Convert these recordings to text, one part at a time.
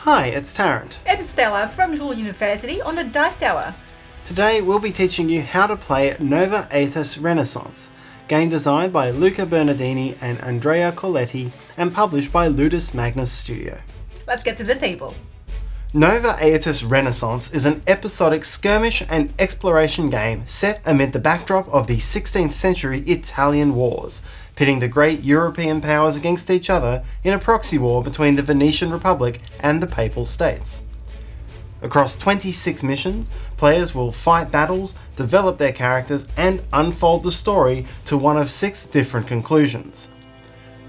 Hi, it's Tarrant. And Stella from Meeple University on the Dice Tower. Today we'll be teaching you how to play Nova Aetas Renaissance, game designed by Luca Bernardini and Andrea Coletti and published by Ludus Magnus Studio. Let's get to the table. Nova Aetas Renaissance is an episodic skirmish and exploration game set amid the backdrop of the 16th century Italian wars, pitting the great European powers against each other in a proxy war between the Venetian Republic and the Papal States. Across 26 missions, players will fight battles, develop their characters, and unfold the story to one of 6 different conclusions.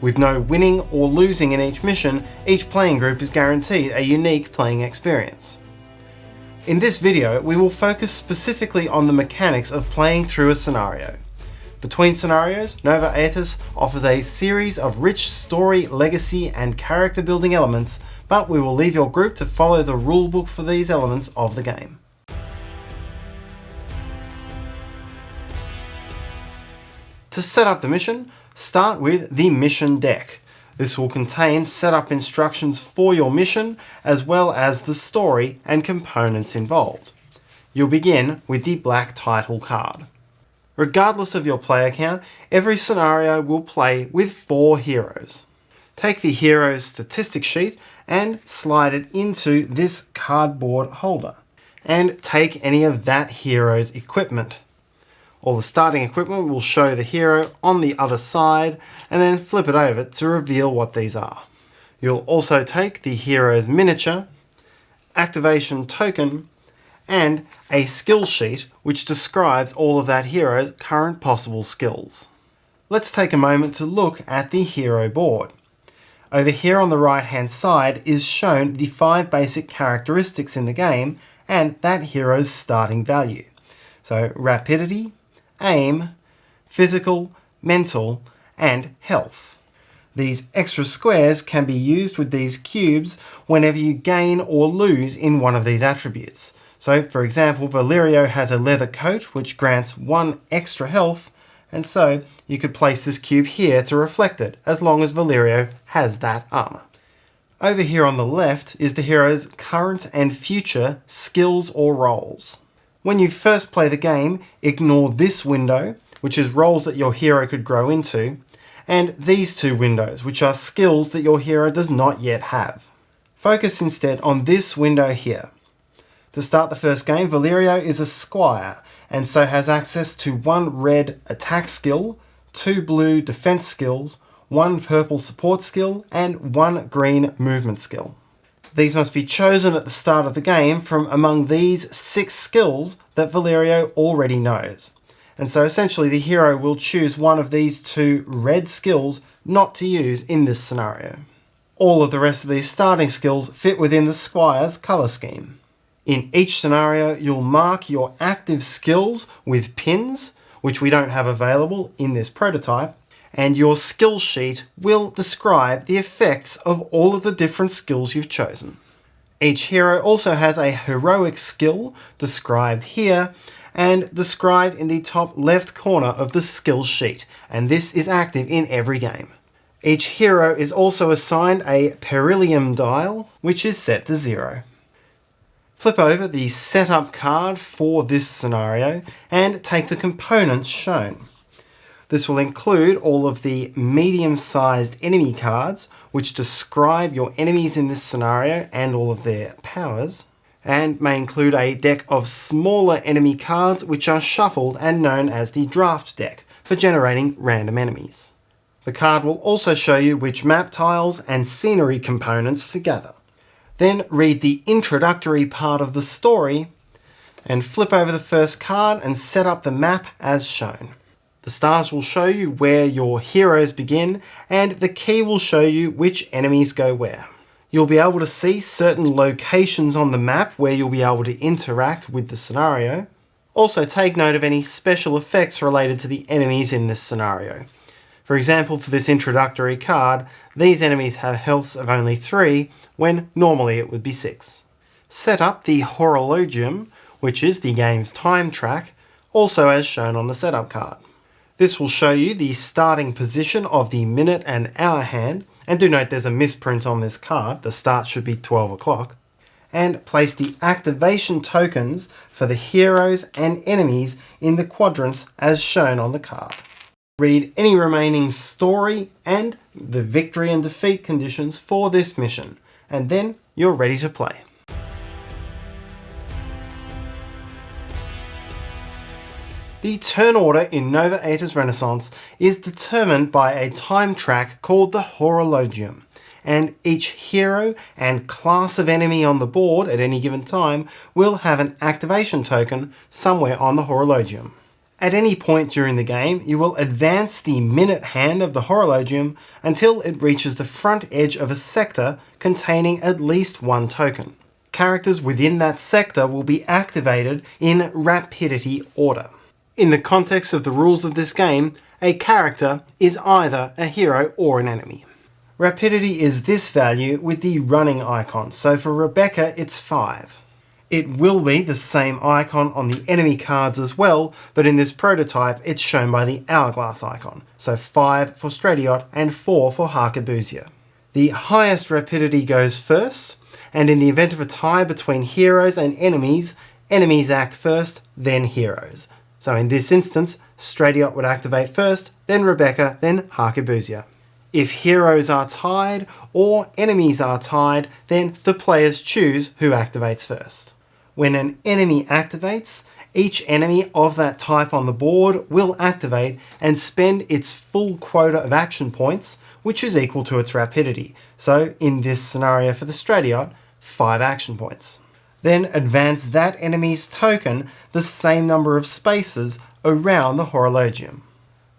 With no winning or losing in each mission, each playing group is guaranteed a unique playing experience. In this video, we will focus specifically on the mechanics of playing through a scenario. Between scenarios, Nova Aetas offers a series of rich story, legacy, and character building elements, but we will leave your group to follow the rulebook for these elements of the game. To set up the mission, start with the mission deck. This will contain setup instructions for your mission, as well as the story and components involved. You'll begin with the black title card. Regardless of your player count, every scenario will play with 4 heroes. Take the hero's statistic sheet and slide it into this cardboard holder, and take any of that hero's equipment. All the starting equipment will show the hero on the other side, and then flip it over to reveal what these are. You'll also take the hero's miniature, activation token, and a skill sheet which describes all of that hero's current possible skills. Let's take a moment to look at the hero board. Over here on the right hand side is shown the 5 basic characteristics in the game and that hero's starting value. So rapidity, aim, physical, mental, and health. These extra squares can be used with these cubes whenever you gain or lose in one of these attributes. So, for example, Valerio has a leather coat which grants 1 extra health, and so you could place this cube here to reflect it, as long as Valerio has that armor. Over here on the left is the hero's current and future skills or roles. When you first play the game, ignore this window, which is roles that your hero could grow into, and these 2 windows, which are skills that your hero does not yet have. Focus instead on this window here. To start the first game, Valerio is a squire, and so has access to 1 red attack skill, 2 blue defense skills, 1 purple support skill, and 1 green movement skill. These must be chosen at the start of the game from among these 6 skills that Valerio already knows. And so essentially the hero will choose one of these 2 red skills not to use in this scenario. All of the rest of these starting skills fit within the squire's colour scheme. In each scenario, you'll mark your active skills with pins, which we don't have available in this prototype, and your skill sheet will describe the effects of all of the different skills you've chosen. Each hero also has a heroic skill described here and described in the top left corner of the skill sheet, and this is active in every game. Each hero is also assigned a Perilium dial, which is set to 0. Flip over the setup card for this scenario and take the components shown. This will include all of the medium-sized enemy cards, which describe your enemies in this scenario and all of their powers, and may include a deck of smaller enemy cards which are shuffled and known as the draft deck for generating random enemies. The card will also show you which map tiles and scenery components to gather. Then read the introductory part of the story and flip over the first card and set up the map as shown. The stars will show you where your heroes begin, and the key will show you which enemies go where. You'll be able to see certain locations on the map where you'll be able to interact with the scenario. Also take note of any special effects related to the enemies in this scenario. For example, for this introductory card, these enemies have healths of only 3, when normally it would be 6. Set up the Horologium, which is the game's time track, also as shown on the setup card. This will show you the starting position of the minute and hour hand, and do note there's a misprint on this card, the start should be 12 o'clock, and place the activation tokens for the heroes and enemies in the quadrants as shown on the card. Read any remaining story and the victory and defeat conditions for this mission, and then you're ready to play. The turn order in Nova Aetas Renaissance is determined by a time track called the Horologium, and each hero and class of enemy on the board at any given time will have an activation token somewhere on the Horologium. At any point during the game, you will advance the minute hand of the Horologium until it reaches the front edge of a sector containing at least one token. Characters within that sector will be activated in rapidity order. In the context of the rules of this game, a character is either a hero or an enemy. Rapidity is this value with the running icon, so for Rebecca it's 5. It will be the same icon on the enemy cards as well, but in this prototype it's shown by the hourglass icon, so 5 for Stradiot and 4 for Harkebuzia. The highest rapidity goes first, and in the event of a tie between heroes and enemies, enemies act first, then heroes. So in this instance, Stradiot would activate first, then Rebecca, then Harkebuzia. If heroes are tied or enemies are tied, then the players choose who activates first. When an enemy activates, each enemy of that type on the board will activate and spend its full quota of action points, which is equal to its rapidity. So in this scenario for the Stradiot, 5 action points. Then advance that enemy's token the same number of spaces around the Horologium.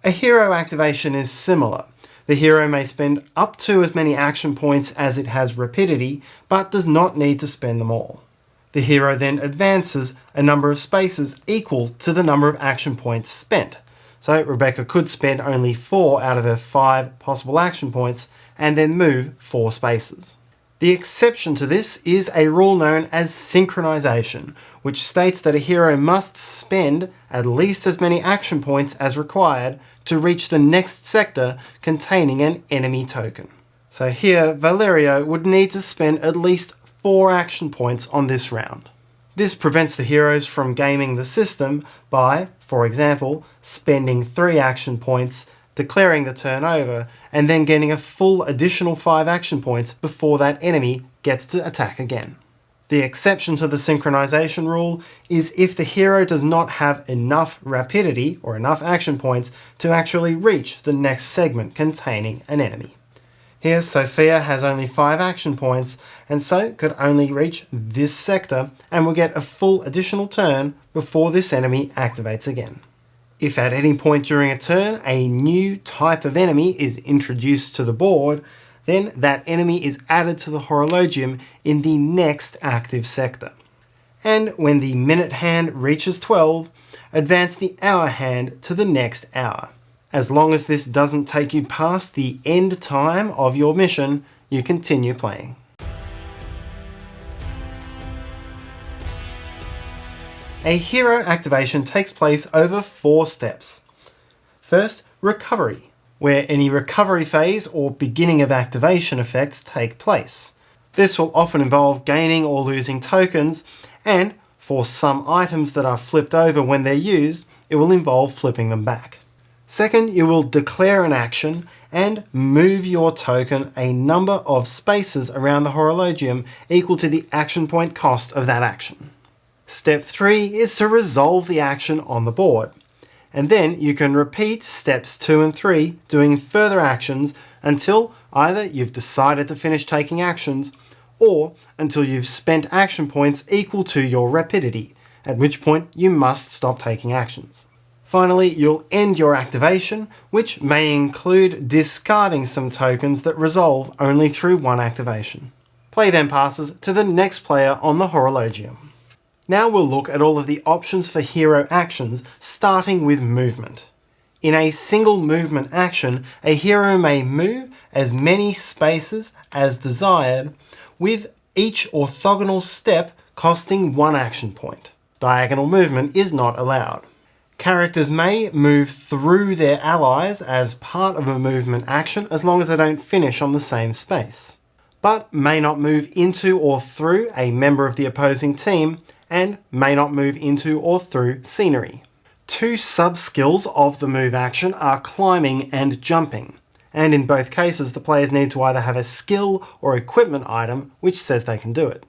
A hero activation is similar. The hero may spend up to as many action points as it has rapidity, but does not need to spend them all. The hero then advances a number of spaces equal to the number of action points spent. So Rebecca could spend only 4 out of her 5 possible action points and then move 4 spaces. The exception to this is a rule known as synchronization, which states that a hero must spend at least as many action points as required to reach the next sector containing an enemy token. So here, Valerio would need to spend at least 4 action points on this round. This prevents the heroes from gaming the system by, for example, spending 3 action points, declaring the turn over, and then getting a full additional 5 action points before that enemy gets to attack again. The exception to the synchronization rule is if the hero does not have enough rapidity or enough action points to actually reach the next segment containing an enemy. Here, Sophia has only 5 action points and so could only reach this sector and will get a full additional turn before this enemy activates again. If at any point during a turn a new type of enemy is introduced to the board, then that enemy is added to the Horologium in the next active sector. And when the minute hand reaches 12, advance the hour hand to the next hour. As long as this doesn't take you past the end time of your mission, you continue playing. A hero activation takes place over 4 steps. First, recovery, where any recovery phase or beginning of activation effects take place. This will often involve gaining or losing tokens, and for some items that are flipped over when they're used, it will involve flipping them back. Second, you will declare an action and move your token a number of spaces around the Horologium equal to the action point cost of that action. Step 3 is to resolve the action on the board, and then you can repeat steps 2 and 3 doing further actions until either you've decided to finish taking actions or until you've spent action points equal to your rapidity, at which point you must stop taking actions. Finally, you'll end your activation, which may include discarding some tokens that resolve only through 1 activation. Play then passes to the next player on the Horologium. Now we'll look at all of the options for hero actions, starting with movement. In a single movement action, a hero may move as many spaces as desired, with each orthogonal step costing 1 action point. Diagonal movement is not allowed. Characters may move through their allies as part of a movement action as long as they don't finish on the same space, but may not move into or through a member of the opposing team and may not move into or through scenery. Two sub-skills of the move action are climbing and jumping, and in both cases the players need to either have a skill or equipment item which says they can do it.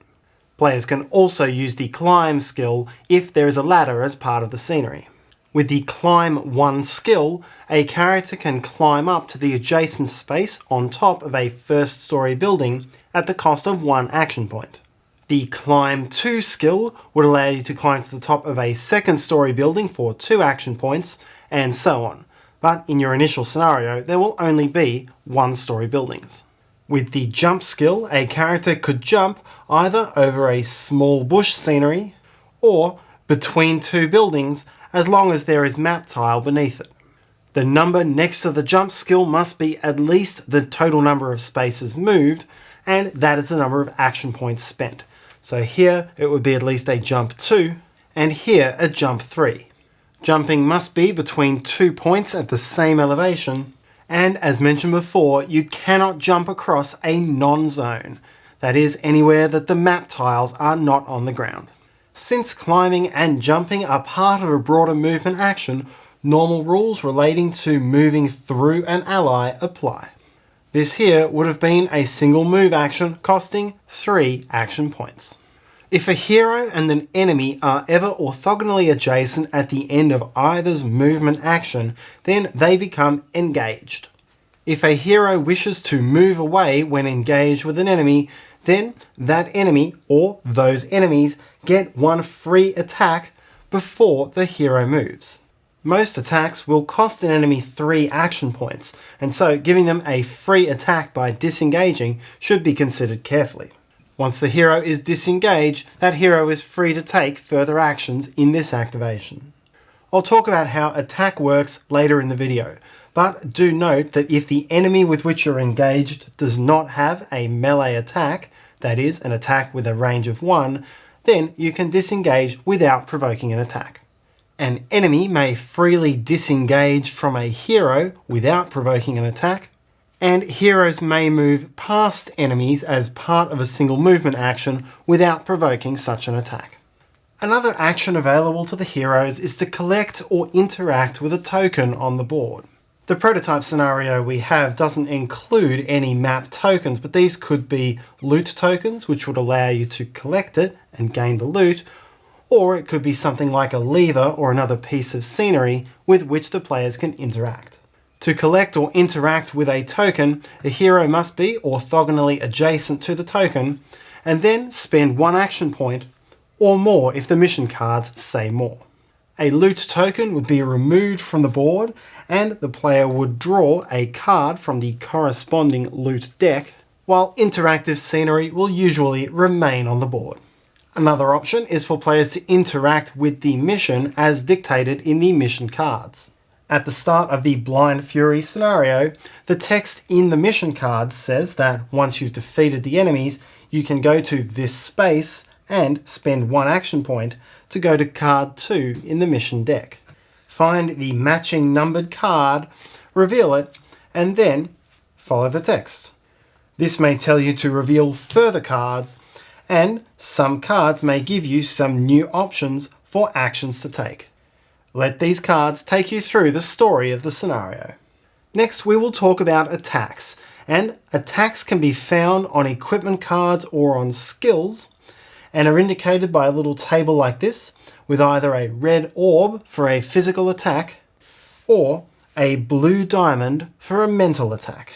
Players can also use the climb skill if there is a ladder as part of the scenery. With the Climb 1 skill, a character can climb up to the adjacent space on top of a first-story building at the cost of 1 action point. The Climb 2 skill would allow you to climb to the top of a second-story building for 2 action points, and so on. But in your initial scenario, there will only be 1-story buildings. With the Jump skill, a character could jump either over a small bush scenery or between 2 buildings as long as there is map tile beneath it. The number next to the jump skill must be at least the total number of spaces moved, and that is the number of action points spent. So here it would be at least a jump 2, and here a jump 3. Jumping must be between 2 points at the same elevation, and as mentioned before, you cannot jump across a non-zone. That is, anywhere that the map tiles are not on the ground. Since climbing and jumping are part of a broader movement action, normal rules relating to moving through an ally apply. This here would have been a single move action costing 3 action points. If a hero and an enemy are ever orthogonally adjacent at the end of either's movement action, then they become engaged. If a hero wishes to move away when engaged with an enemy, then that enemy or those enemies get 1 free attack before the hero moves. Most attacks will cost an enemy 3 action points, and so giving them a free attack by disengaging should be considered carefully. Once the hero is disengaged, that hero is free to take further actions in this activation. I'll talk about how attack works later in the video, but do note that if the enemy with which you're engaged does not have a melee attack, that is, an attack with a range of 1, then you can disengage without provoking an attack. An enemy may freely disengage from a hero without provoking an attack, and heroes may move past enemies as part of a single movement action without provoking such an attack. Another action available to the heroes is to collect or interact with a token on the board. The prototype scenario we have doesn't include any map tokens, but these could be loot tokens, which would allow you to collect it and gain the loot, or it could be something like a lever or another piece of scenery with which the players can interact. To collect or interact with a token, a hero must be orthogonally adjacent to the token, and then spend 1 action point, or more if the mission cards say more. A loot token would be removed from the board, and the player would draw a card from the corresponding loot deck, while interactive scenery will usually remain on the board. Another option is for players to interact with the mission as dictated in the mission cards. At the start of the Blind Fury scenario, the text in the mission cards says that once you've defeated the enemies, you can go to this space and spend 1 action point to go to card 2 in the mission deck. Find the matching numbered card, reveal it, and then follow the text. This may tell you to reveal further cards, and some cards may give you some new options for actions to take. Let these cards take you through the story of the scenario. Next, we will talk about attacks, and attacks can be found on equipment cards or on skills, and are indicated by a little table like this, with either a red orb for a physical attack, or a blue diamond for a mental attack.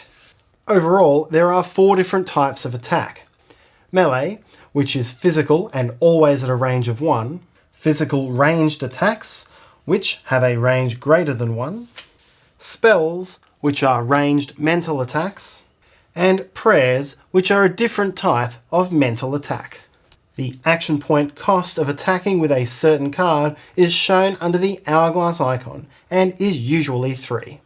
Overall, there are 4 different types of attack. Melee, which is physical and always at a range of 1. Physical ranged attacks, which have a range greater than 1. Spells, which are ranged mental attacks. And prayers, which are a different type of mental attack. The action point cost of attacking with a certain card is shown under the hourglass icon and is usually 3.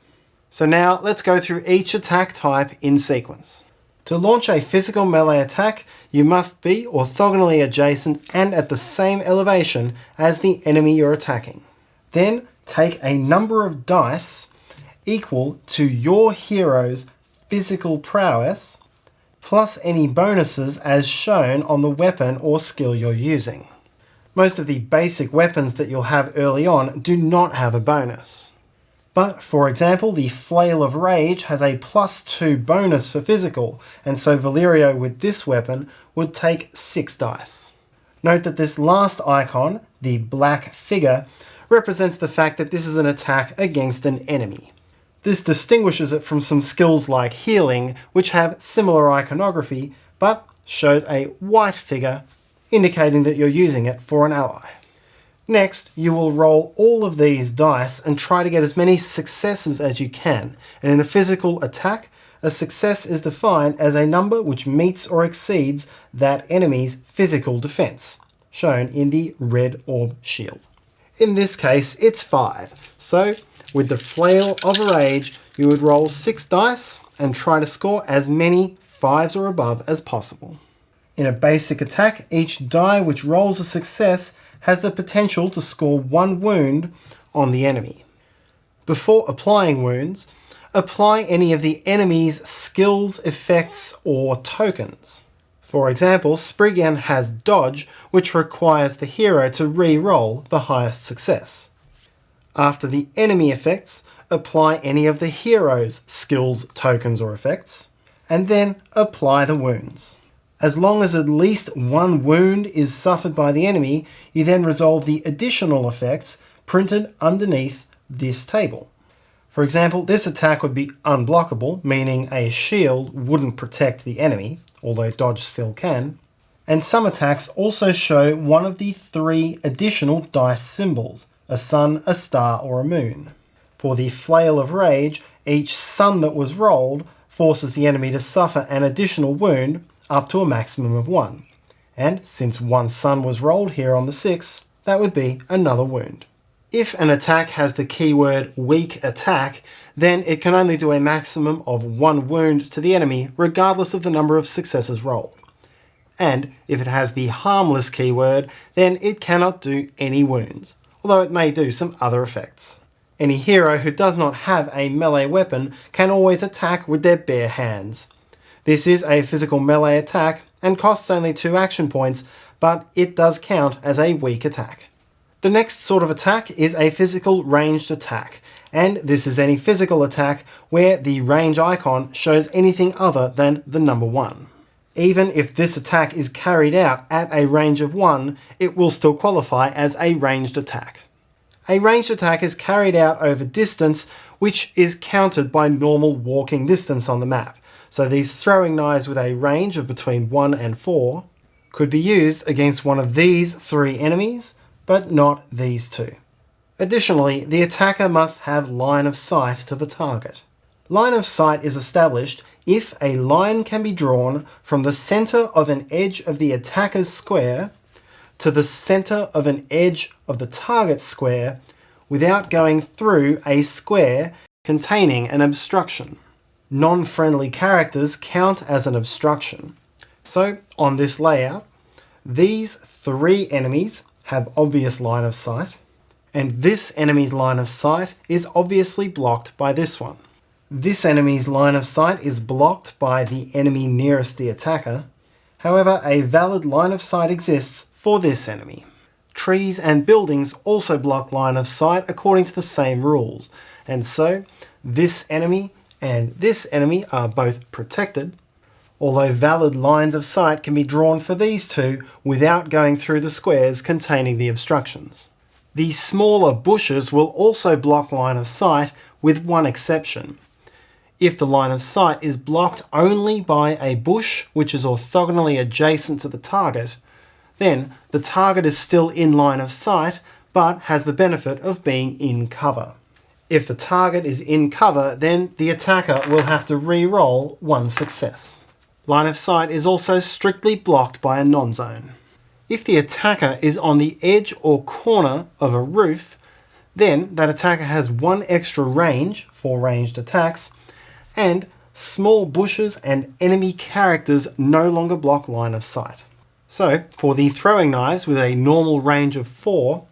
So now let's go through each attack type in sequence. To launch a physical melee attack, you must be orthogonally adjacent and at the same elevation as the enemy you're attacking. Then take a number of dice equal to your hero's physical prowess plus any bonuses as shown on the weapon or skill you're using. Most of the basic weapons that you'll have early on do not have a bonus. But, for example, the Flail of Rage has a +2 bonus for physical, and so Valerio with this weapon would take 6 dice. Note that this last icon, the black figure, represents the fact that this is an attack against an enemy. This distinguishes it from some skills like healing, which have similar iconography, but shows a white figure, indicating that you're using it for an ally. Next, you will roll all of these dice and try to get as many successes as you can, and in a physical attack, a success is defined as a number which meets or exceeds that enemy's physical defense, shown in the red orb shield. In this case, it's 5, so with the Flail of Rage, you would roll 6 dice and try to score as many 5s or above as possible. In a basic attack, each die which rolls a success has the potential to score 1 wound on the enemy. Before applying wounds, apply any of the enemy's skills, effects, or tokens. For example, Spriggan has Dodge, which requires the hero to re-roll the highest success. After the enemy effects, apply any of the hero's skills, tokens, or effects, and then apply the wounds. As long as at least 1 wound is suffered by the enemy, you then resolve the additional effects printed underneath this table. For example, this attack would be unblockable, meaning a shield wouldn't protect the enemy, although dodge still can. And some attacks also show one of the 3 additional dice symbols, a sun, a star, or a moon. For the Flail of Rage, each sun that was rolled forces the enemy to suffer an additional wound up to a maximum of 1. And since 1 sun was rolled here on the 6, that would be another wound. If an attack has the keyword weak attack, then it can only do a maximum of 1 wound to the enemy regardless of the number of successes rolled. And if it has the harmless keyword, then it cannot do any wounds, although it may do some other effects. Any hero who does not have a melee weapon can always attack with their bare hands. This is a physical melee attack and costs only 2 action points, but it does count as a weak attack. The next sort of attack is a physical ranged attack, and this is any physical attack where the range icon shows anything other than the number 1. Even if this attack is carried out at a range of 1, it will still qualify as a ranged attack. A ranged attack is carried out over distance, which is counted by normal walking distance on the map. So these throwing knives with a range of between 1 and 4 could be used against one of these 3 enemies, but not these 2. Additionally, the attacker must have line of sight to the target. Line of sight is established if a line can be drawn from the center of an edge of the attacker's square to the center of an edge of the target's square without going through a square containing an obstruction. Non-friendly characters count as an obstruction. So, on this layout, these 3 enemies have obvious line of sight, and this enemy's line of sight is obviously blocked by this one. This enemy's line of sight is blocked by the enemy nearest the attacker. However, a valid line of sight exists for this enemy. Trees and buildings also block line of sight according to the same rules, and so this enemy and this enemy are both protected, although valid lines of sight can be drawn for these 2 without going through the squares containing the obstructions. The smaller bushes will also block line of sight, with one exception. If the line of sight is blocked only by a bush which is orthogonally adjacent to the target, then the target is still in line of sight but has the benefit of being in cover. If the target is in cover, then the attacker will have to re-roll 1 success. Line of sight is also strictly blocked by a non-zone. If the attacker is on the edge or corner of a roof, then that attacker has 1 extra range for ranged attacks, and small bushes and enemy characters no longer block line of sight. So, for the throwing knives with a normal range of 4,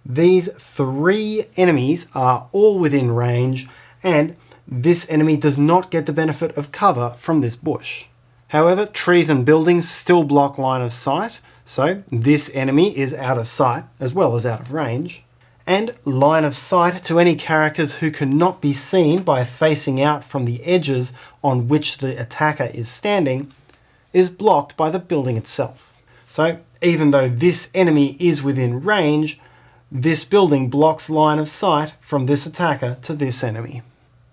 These 3 enemies are all within range, and this enemy does not get the benefit of cover from this bush. However, trees and buildings still block line of sight, so this enemy is out of sight as well as out of range. And line of sight to any characters who cannot be seen by facing out from the edges on which the attacker is standing is blocked by the building itself. So even though this enemy is within range, this building blocks line of sight from this attacker to this enemy.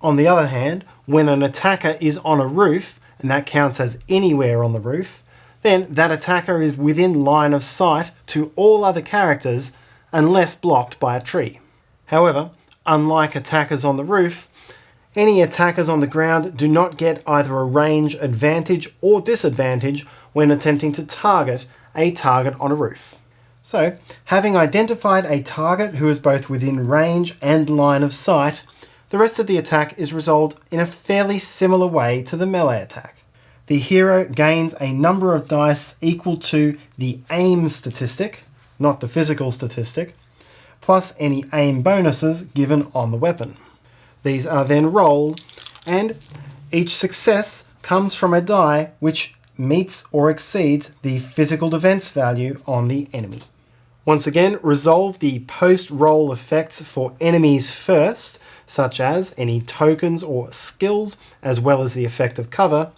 On the other hand, when an attacker is on a roof, and that counts as anywhere on the roof, then that attacker is within line of sight to all other characters unless blocked by a tree. However, unlike attackers on the roof, any attackers on the ground do not get either a range advantage or disadvantage when attempting to target a target on a roof. So, having identified a target who is both within range and line of sight, the rest of the attack is resolved in a fairly similar way to the melee attack. The hero gains a number of dice equal to the aim statistic, not the physical statistic, plus any aim bonuses given on the weapon. These are then rolled, and each success comes from a die which meets or exceeds the physical defense value on the enemy. Once again, resolve the post-roll effects for enemies first, such as any tokens or skills, as well as the effect of cover,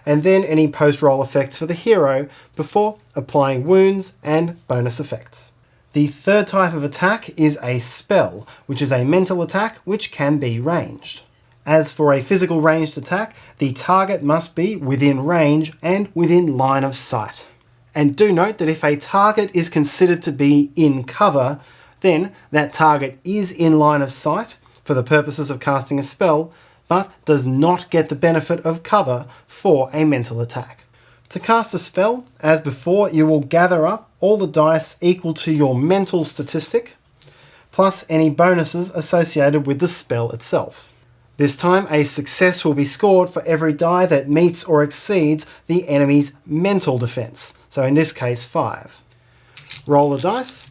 and then any post-roll effects for the hero before applying wounds and bonus effects. The third type of attack is a spell, which is a mental attack which can be ranged. As for a physical ranged attack, the target must be within range and within line of sight. And do note that if a target is considered to be in cover, then that target is in line of sight for the purposes of casting a spell, but does not get the benefit of cover for a mental attack. To cast a spell, as before, you will gather up all the dice equal to your mental statistic, plus any bonuses associated with the spell itself. This time, a success will be scored for every die that meets or exceeds the enemy's mental defense, so in this case 5. Roll the dice,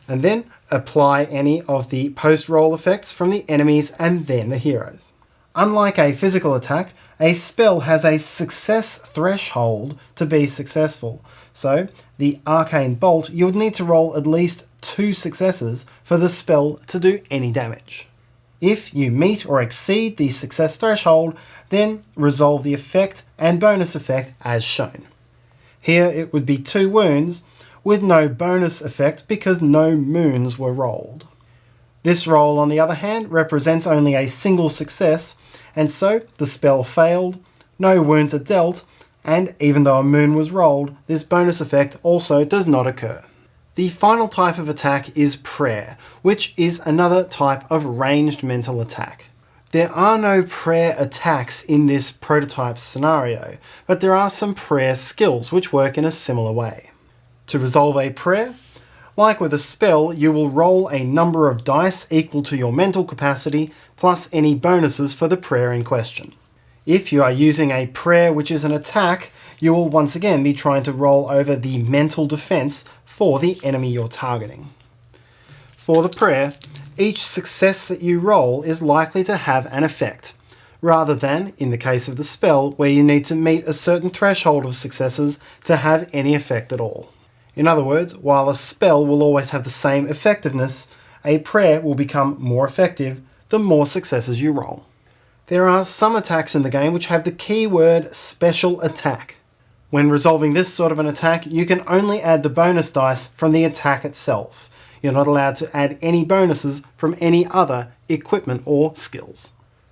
and then apply any of the post-roll effects from the enemies and then the heroes. Unlike a physical attack, a spell has a success threshold to be successful. So, the Arcane Bolt, you would need to roll at least 2 successes for the spell to do any damage. If you meet or exceed the success threshold, then resolve the effect and bonus effect as shown. Here it would be 2 wounds, with no bonus effect because no moons were rolled. This roll, on the other hand, represents only a single success, and so the spell failed, no wounds are dealt, and even though a moon was rolled, this bonus effect also does not occur. The final type of attack is prayer, which is another type of ranged mental attack. There are no prayer attacks in this prototype scenario, but there are some prayer skills which work in a similar way. To resolve a prayer, like with a spell, you will roll a number of dice equal to your mental capacity, plus any bonuses for the prayer in question. If you are using a prayer which is an attack, you will once again be trying to roll over the mental defense for the enemy you're targeting. For the prayer, each success that you roll is likely to have an effect, rather than, in the case of the spell, where you need to meet a certain threshold of successes to have any effect at all. In other words, while a spell will always have the same effectiveness, a prayer will become more effective the more successes you roll. There are some attacks in the game which have the keyword special attack. When resolving this sort of an attack, you can only add the bonus dice from the attack itself. You're not allowed to add any bonuses from any other equipment or skills.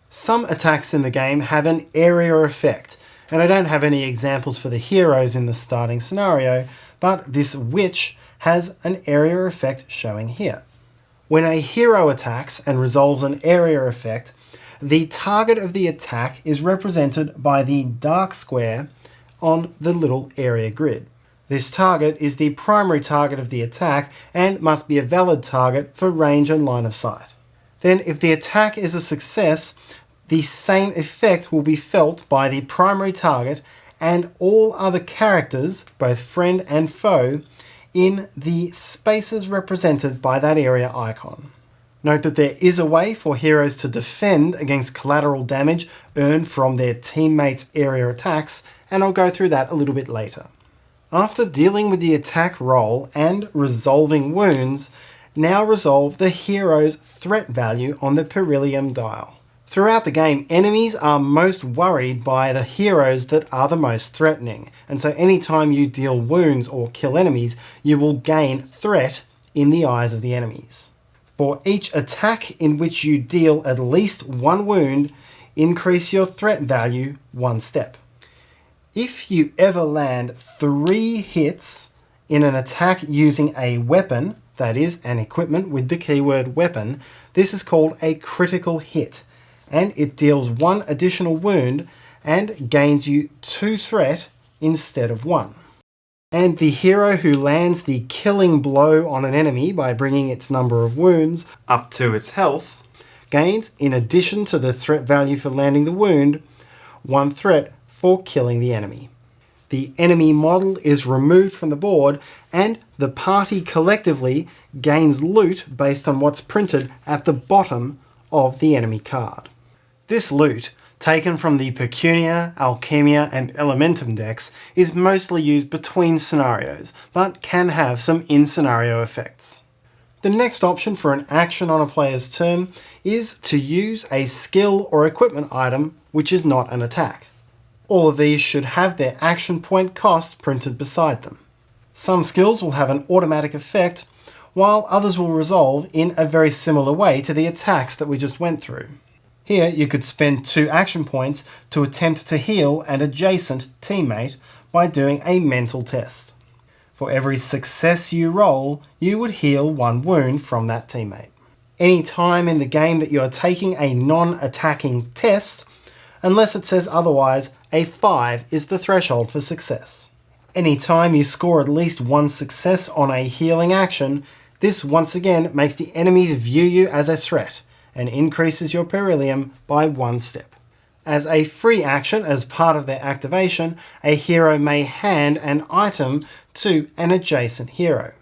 Some attacks in the game have an area effect, and I don't have any examples for the heroes in the starting scenario, but this witch has an area effect showing here. When a hero attacks and resolves an area effect, the target of the attack is represented by the dark square on the little area grid. This target is the primary target of the attack and must be a valid target for range and line of sight. Then, if the attack is a success, the same effect will be felt by the primary target and all other characters, both friend and foe, in the spaces represented by that area icon. Note that there is a way for heroes to defend against collateral damage earned from their teammates' area attacks, and I'll go through that a little bit later. After dealing with the attack roll and resolving wounds, now resolve the hero's threat value on the Beryllium dial. Throughout the game, enemies are most worried by the heroes that are the most threatening, and so anytime you deal wounds or kill enemies, you will gain threat in the eyes of the enemies. For each attack in which you deal at least one wound, increase your threat value one step. If you ever land 3 hits in an attack using a weapon, that is, an equipment with the keyword weapon, this is called a critical hit, and it deals 1 additional wound and gains you 2 threat instead of 1. And the hero who lands the killing blow on an enemy by bringing its number of wounds up to its health gains, in addition to the threat value for landing the wound, 1 threat for killing the enemy. The enemy model is removed from the board, and the party collectively gains loot based on what's printed at the bottom of the enemy card. This loot, taken from the Pecunia, Alchemia and Elementum decks, is mostly used between scenarios, but can have some in-scenario effects. The next option for an action on a player's turn is to use a skill or equipment item which is not an attack. All of these should have their action point cost printed beside them. Some skills will have an automatic effect, while others will resolve in a very similar way to the attacks that we just went through. Here you could spend 2 action points to attempt to heal an adjacent teammate by doing a mental test. For every success you roll, you would heal 1 wound from that teammate. Any time in the game that you are taking a non-attacking test, unless it says otherwise, a 5 is the threshold for success. Any time you score at least 1 success on a healing action, this once again makes the enemies view you as a threat, and increases your Beryllium by 1 step. As a free action as part of their activation, a hero may hand an item to an adjacent hero,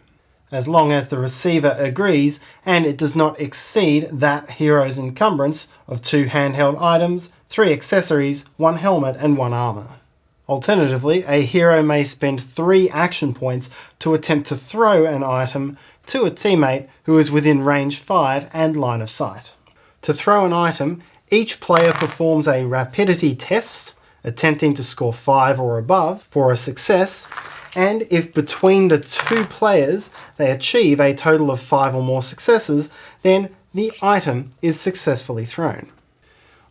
as long as the receiver agrees and it does not exceed that hero's encumbrance of 2 handheld items, 3 accessories, 1 helmet and 1 armor. Alternatively, a hero may spend 3 action points to attempt to throw an item to a teammate who is within range 5 and line of sight. To throw an item, each player performs a rapidity test, attempting to score 5 or above for a success, and if between the 2 players they achieve a total of 5 or more successes, then the item is successfully thrown.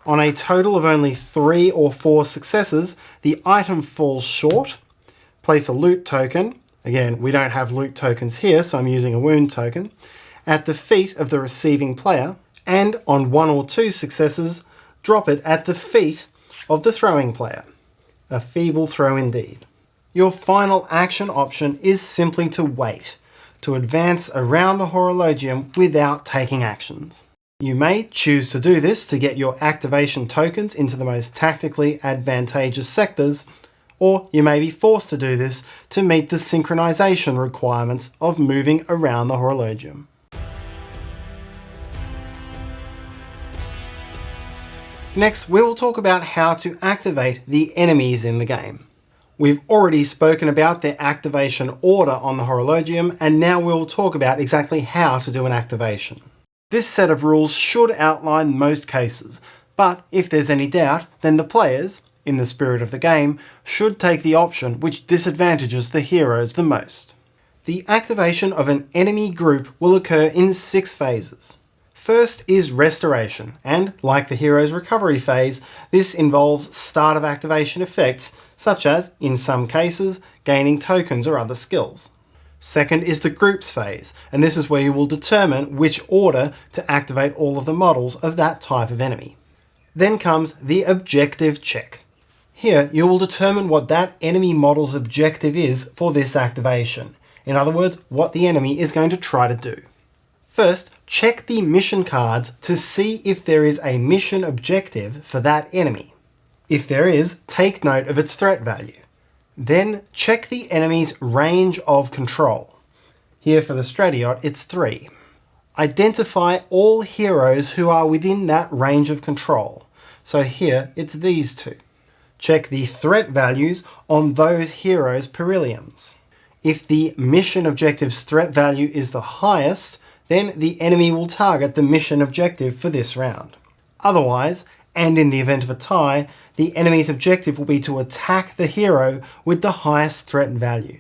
On a total of only 3 or 4 successes, the item falls short. Place a loot token, again we don't have loot tokens here so I'm using a wound token, at the feet of the receiving player, and on 1 or 2 successes, drop it at the feet of the throwing player. A feeble throw indeed. Your final action option is simply to wait, to advance around the Horologium without taking actions. You may choose to do this to get your activation tokens into the most tactically advantageous sectors, or you may be forced to do this to meet the synchronization requirements of moving around the Horologium. Next, we will talk about how to activate the enemies in the game. We've already spoken about their activation order on the Horologium, and now we'll talk about exactly how to do an activation. This set of rules should outline most cases, but if there's any doubt, then the players, in the spirit of the game, should take the option which disadvantages the heroes the most. The activation of an enemy group will occur in 6 phases. First is restoration, and like the hero's recovery phase, this involves start of activation effects, such as, in some cases, gaining tokens or other skills. Second is the groups phase, and this is where you will determine which order to activate all of the models of that type of enemy. Then comes the objective check. Here you will determine what that enemy model's objective is for this activation. In other words, what the enemy is going to try to do. First, check the mission cards to see if there is a mission objective for that enemy. If there is, take note of its threat value. Then check the enemy's range of control. Here for the Stradiot, it's 3. Identify all heroes who are within that range of control. So here, it's these 2. Check the threat values on those heroes' periliums. If the mission objective's threat value is the highest, then the enemy will target the mission objective for this round. Otherwise, and in the event of a tie, the enemy's objective will be to attack the hero with the highest threat value.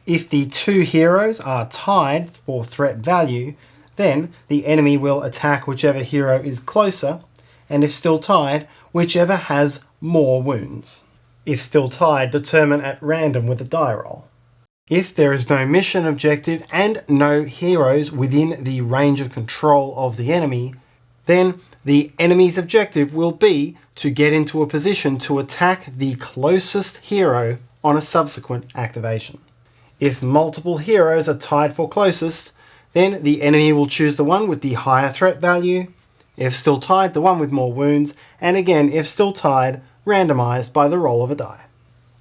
If the 2 heroes are tied for threat value, then the enemy will attack whichever hero is closer, and if still tied, whichever has more wounds. If still tied, determine at random with a die roll. If there is no mission objective and no heroes within the range of control of the enemy, then the enemy's objective will be to get into a position to attack the closest hero on a subsequent activation. If multiple heroes are tied for closest, then the enemy will choose the one with the higher threat value. If still tied, the one with more wounds, and again, if still tied, randomized by the roll of a die.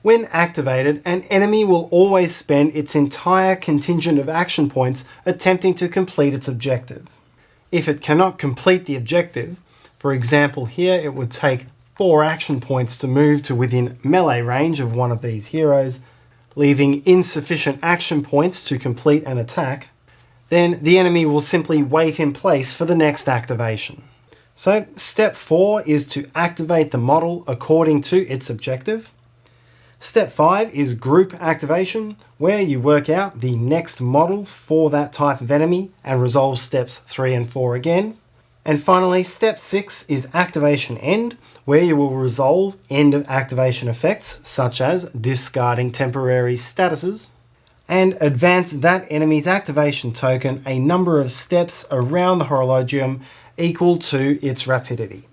When activated, an enemy will always spend its entire contingent of action points attempting to complete its objective. If it cannot complete the objective, for example here it would take 4 action points to move to within melee range of one of these heroes, leaving insufficient action points to complete an attack, then the enemy will simply wait in place for the next activation. So step 4 is to activate the model according to its objective. Step 5 is group activation, where you work out the next model for that type of enemy and resolve steps 3 and 4 again. And finally, step 6 is activation end, where you will resolve end of activation effects, such as discarding temporary statuses, and advance that enemy's activation token a number of steps around the Horologium equal to its rapidity.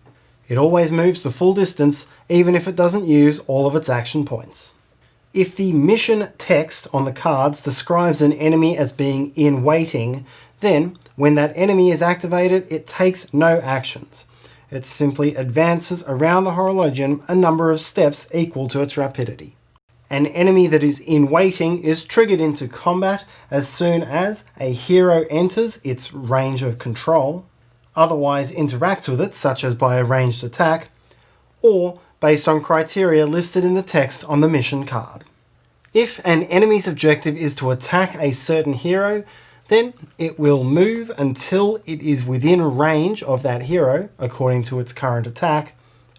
It always moves the full distance, even if it doesn't use all of its action points. If the mission text on the cards describes an enemy as being in waiting, then when that enemy is activated, it takes no actions. It simply advances around the Horologium a number of steps equal to its rapidity. An enemy that is in waiting is triggered into combat as soon as a hero enters its range of control, otherwise interacts with it, such as by a ranged attack, or based on criteria listed in the text on the mission card. If an enemy's objective is to attack a certain hero, then it will move until it is within range of that hero, according to its current attack,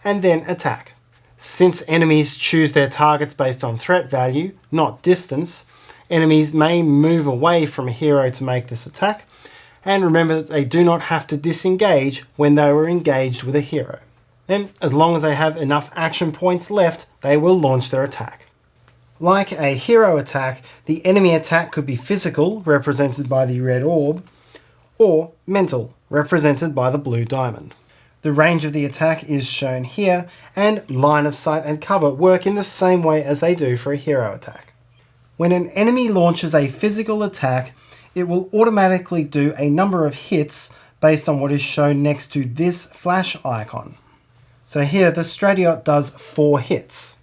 and then attack. Since enemies choose their targets based on threat value, not distance, enemies may move away from a hero to make this attack, and remember that they do not have to disengage when they were engaged with a hero. Then, as long as they have enough action points left, they will launch their attack. Like a hero attack, the enemy attack could be physical, represented by the red orb, or mental, represented by the blue diamond. The range of the attack is shown here, and line of sight and cover work in the same way as they do for a hero attack. When an enemy launches a physical attack, it will automatically do a number of hits based on what is shown next to this flash icon. So here the Stradiot does 4 hits.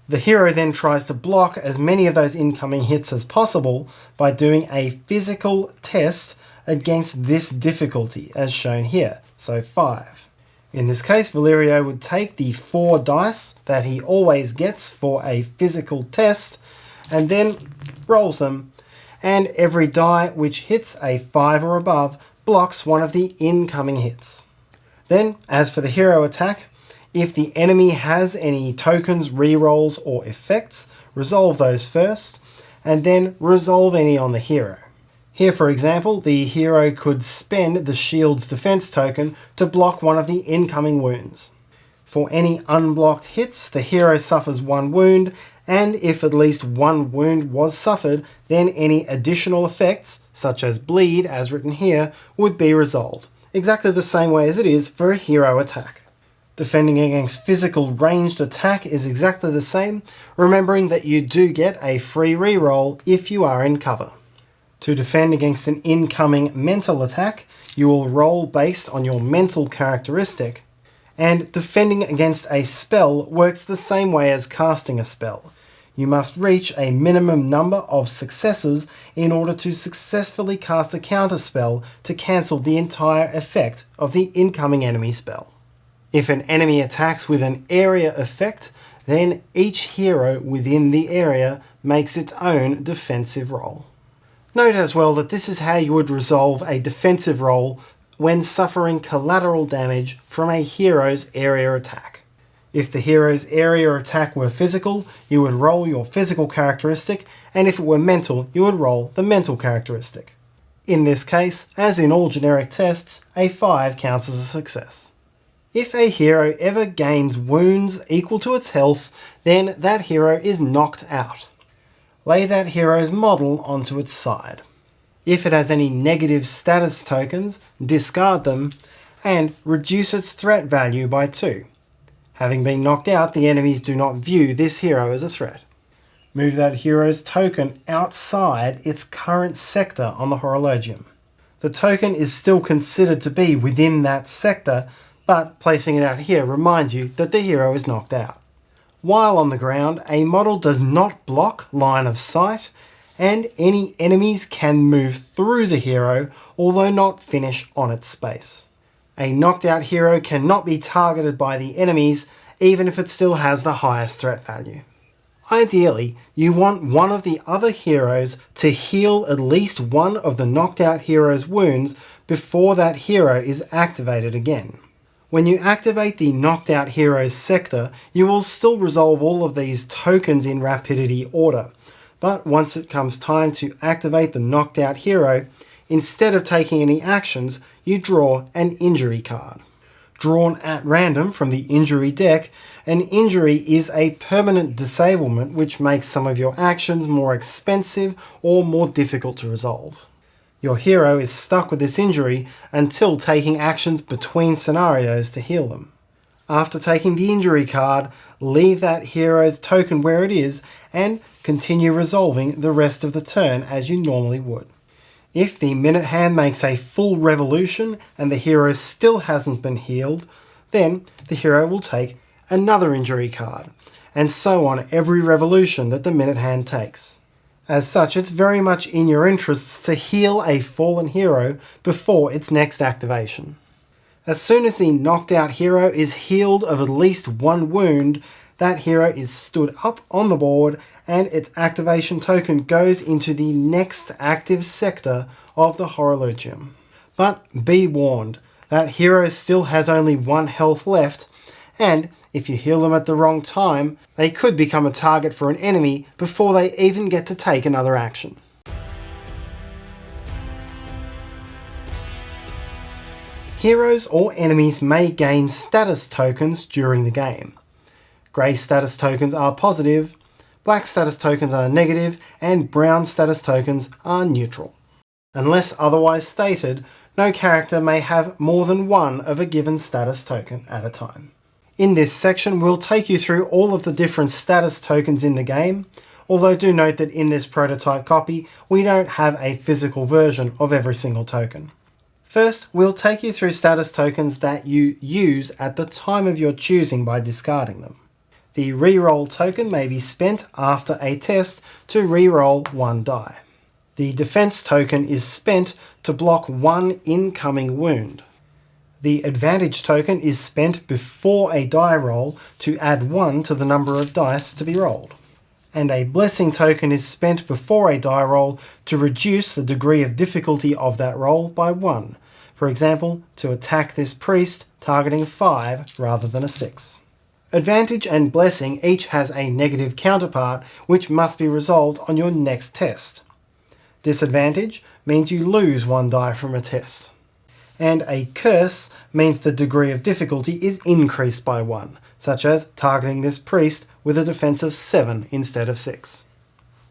The hero then tries to block as many of those incoming hits as possible by doing a physical test against this difficulty as shown here, so 5. In this case, Valerio would take the 4 dice that he always gets for a physical test and then rolls them, and every die which hits a 5 or above blocks one of the incoming hits. Then, as for the hero attack, if the enemy has any tokens, rerolls, or effects, resolve those first, and then resolve any on the hero. Here, for example, the hero could spend the shield's defense token to block one of the incoming wounds. For any unblocked hits, the hero suffers 1 wound, and if at least 1 wound was suffered, then any additional effects, such as bleed, as written here, would be resolved, exactly the same way as it is for a hero attack. Defending against physical ranged attack is exactly the same, remembering that you do get a free reroll if you are in cover. To defend against an incoming mental attack, you will roll based on your mental characteristic, and defending against a spell works the same way as casting a spell. You must reach a minimum number of successes in order to successfully cast a counterspell to cancel the entire effect of the incoming enemy spell. If an enemy attacks with an area effect, then each hero within the area makes its own defensive roll. Note as well that this is how you would resolve a defensive roll when suffering collateral damage from a hero's area attack. If the hero's area attack were physical, you would roll your physical characteristic, and if it were mental, you would roll the mental characteristic. In this case, as in all generic tests, a 5 counts as a success. If a hero ever gains wounds equal to its health, then that hero is knocked out. Lay that hero's model onto its side. If it has any negative status tokens, discard them, and reduce its threat value by 2. Having been knocked out, the enemies do not view this hero as a threat. Move that hero's token outside its current sector on the Horologium. The token is still considered to be within that sector, but placing it out here reminds you that the hero is knocked out. While on the ground, a model does not block line of sight, and any enemies can move through the hero, although not finish on its space. A knocked out hero cannot be targeted by the enemies, even if it still has the highest threat value. Ideally, you want one of the other heroes to heal at least one of the knocked out hero's wounds before that hero is activated again. When you activate the knocked out hero's sector, you will still resolve all of these tokens in rapidity order, but once it comes time to activate the knocked out hero, instead of taking any actions, you draw an injury card. Drawn at random from the injury deck, an injury is a permanent disablement which makes some of your actions more expensive or more difficult to resolve. Your hero is stuck with this injury until taking actions between scenarios to heal them. After taking the injury card, leave that hero's token where it is and continue resolving the rest of the turn as you normally would. If the minute hand makes a full revolution and the hero still hasn't been healed, then the hero will take another injury card, and so on every revolution that the minute hand takes. As such, it's very much in your interests to heal a fallen hero before its next activation. As soon as the knocked out hero is healed of at least one wound, that hero is stood up on the board and its activation token goes into the next active sector of the Horologium. But be warned, that hero still has only 1 health left, and if you heal them at the wrong time, they could become a target for an enemy before they even get to take another action. Heroes or enemies may gain status tokens during the game. Grey status tokens are positive, black status tokens are negative, and brown status tokens are neutral. Unless otherwise stated, no character may have more than one of a given status token at a time. In this section, we'll take you through all of the different status tokens in the game, although do note that in this prototype copy, we don't have a physical version of every single token. First, we'll take you through status tokens that you use at the time of your choosing by discarding them. The reroll token may be spent after a test to reroll 1 die. The defense token is spent to block 1 incoming wound. The advantage token is spent before a die roll to add 1 to the number of dice to be rolled. And a blessing token is spent before a die roll to reduce the degree of difficulty of that roll by 1. For example, to attack this priest targeting 5 rather than a 6. Advantage and blessing each has a negative counterpart which must be resolved on your next test. Disadvantage means you lose 1 die from a test. And a curse means the degree of difficulty is increased by 1, such as targeting this priest with a defense of 7 instead of 6.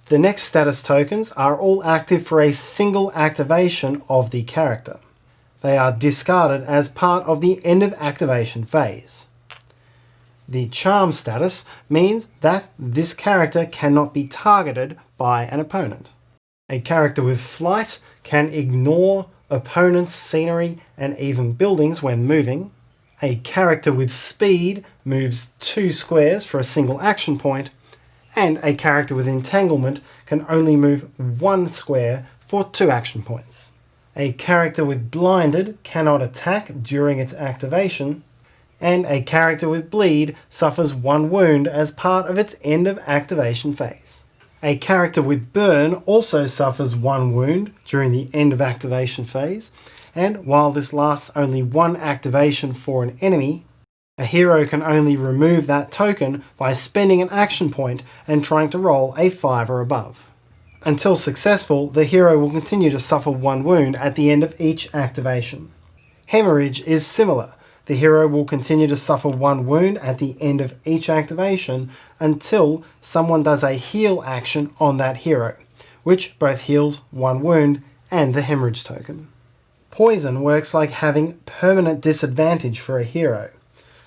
The next status tokens are all active for a single activation of the character. They are discarded as part of the end of activation phase. The charm status means that this character cannot be targeted by an opponent. A character with flight can ignore opponents' scenery and even buildings when moving. A character with speed moves 2 squares for a single action point, and a character with entanglement can only move 1 square for 2 action points. A character with blinded cannot attack during its activation, and a character with bleed suffers 1 wound as part of its end of activation phase. A character with burn also suffers 1 wound during the end of activation phase, and while this lasts only 1 activation for an enemy, a hero can only remove that token by spending an action point and trying to roll a 5 or above. Until successful, the hero will continue to suffer 1 wound at the end of each activation. Hemorrhage is similar. The hero will continue to suffer 1 wound at the end of each activation until someone does a heal action on that hero, which both heals 1 wound and the hemorrhage token. Poison works like having permanent disadvantage for a hero.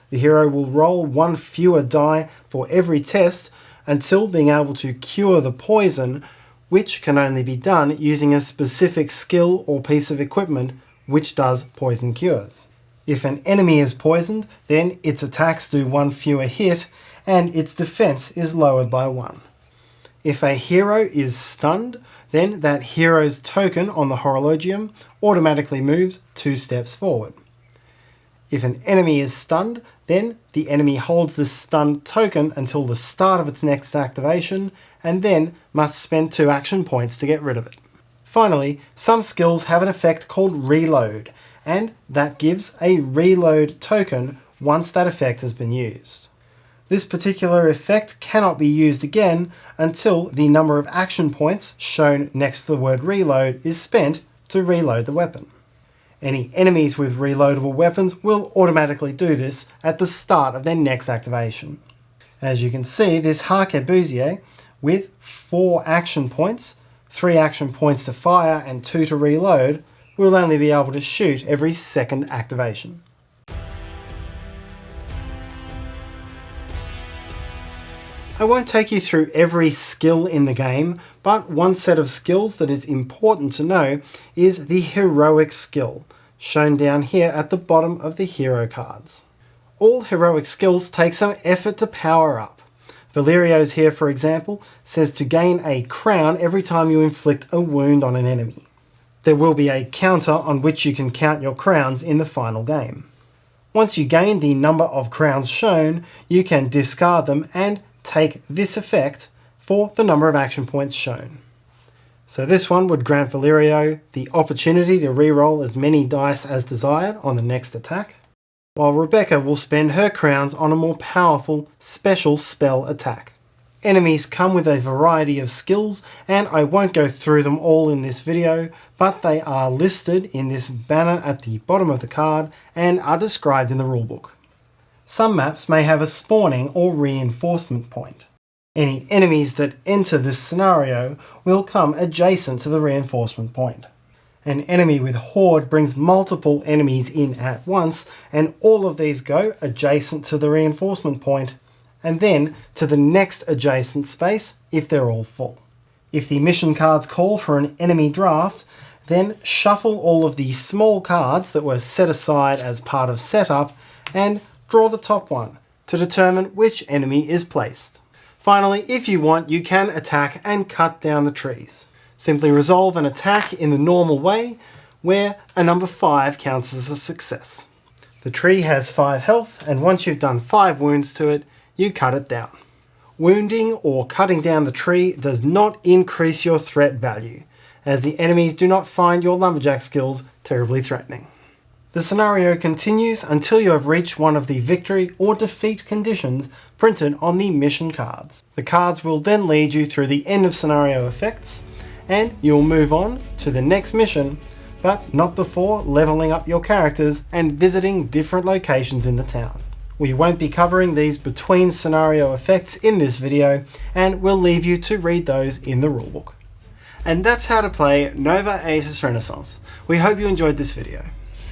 The hero will roll 1 fewer die for every test until being able to cure the poison, which can only be done using a specific skill or piece of equipment which does poison cures. If an enemy is poisoned, then its attacks do 1 fewer hit and its defense is lowered by 1. If a hero is stunned, then that hero's token on the Horologium automatically moves 2 steps forward. If an enemy is stunned, then the enemy holds this stunned token until the start of its next activation, and then must spend 2 action points to get rid of it. Finally, some skills have an effect called Reload, and that gives a reload token once that effect has been used. This particular effect cannot be used again until the number of action points shown next to the word reload is spent to reload the weapon. Any enemies with reloadable weapons will automatically do this at the start of their next activation. As you can see, this arquebusier with 4 action points, 3 action points to fire and 2 to reload, will only be able to shoot every 2nd activation. I won't take you through every skill in the game, but one set of skills that is important to know is the heroic skill, shown down here at the bottom of the hero cards. All heroic skills take some effort to power up. Valerio's here, for example, says to gain a crown every time you inflict a wound on an enemy. There will be a counter on which you can count your crowns in the final game. Once you gain the number of crowns shown, you can discard them and take this effect for the number of action points shown. So this one would grant Valerio the opportunity to re-roll as many dice as desired on the next attack, while Rebecca will spend her crowns on a more powerful special spell attack. Enemies come with a variety of skills, and I won't go through them all in this video, but they are listed in this banner at the bottom of the card and are described in the rulebook. Some maps may have a spawning or reinforcement point. Any enemies that enter this scenario will come adjacent to the reinforcement point. An enemy with Horde brings multiple enemies in at once, and all of these go adjacent to the reinforcement point, and then to the next adjacent space if they're all full. If the mission cards call for an enemy draft, then shuffle all of the small cards that were set aside as part of setup and draw the top one to determine which enemy is placed. Finally, if you want, you can attack and cut down the trees. Simply resolve an attack in the normal way, where a number 5 counts as a success. The tree has 5 health, and once you've done 5 wounds to it, you cut it down. Wounding or cutting down the tree does not increase your threat value, as the enemies do not find your lumberjack skills terribly threatening. The scenario continues until you have reached one of the victory or defeat conditions printed on the mission cards. The cards will then lead you through the end of scenario effects, and you'll move on to the next mission, but not before leveling up your characters and visiting different locations in the town. We won't be covering these between scenario effects in this video, and we'll leave you to read those in the rulebook. And that's how to play Nova Aetas Renaissance. We hope you enjoyed this video.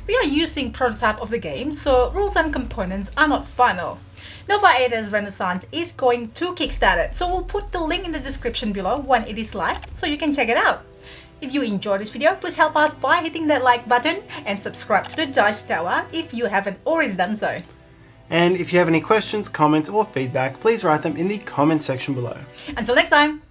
We are using prototype of the game, so rules and components are not final. Nova Aetas Renaissance is going to Kickstarter, so we'll put the link in the description below when it is live, so you can check it out. If you enjoyed this video, please help us by hitting that like button and subscribe to the Dice Tower if you haven't already done so. And if you have any questions, comments or feedback, please write them in the comment section below. Until next time.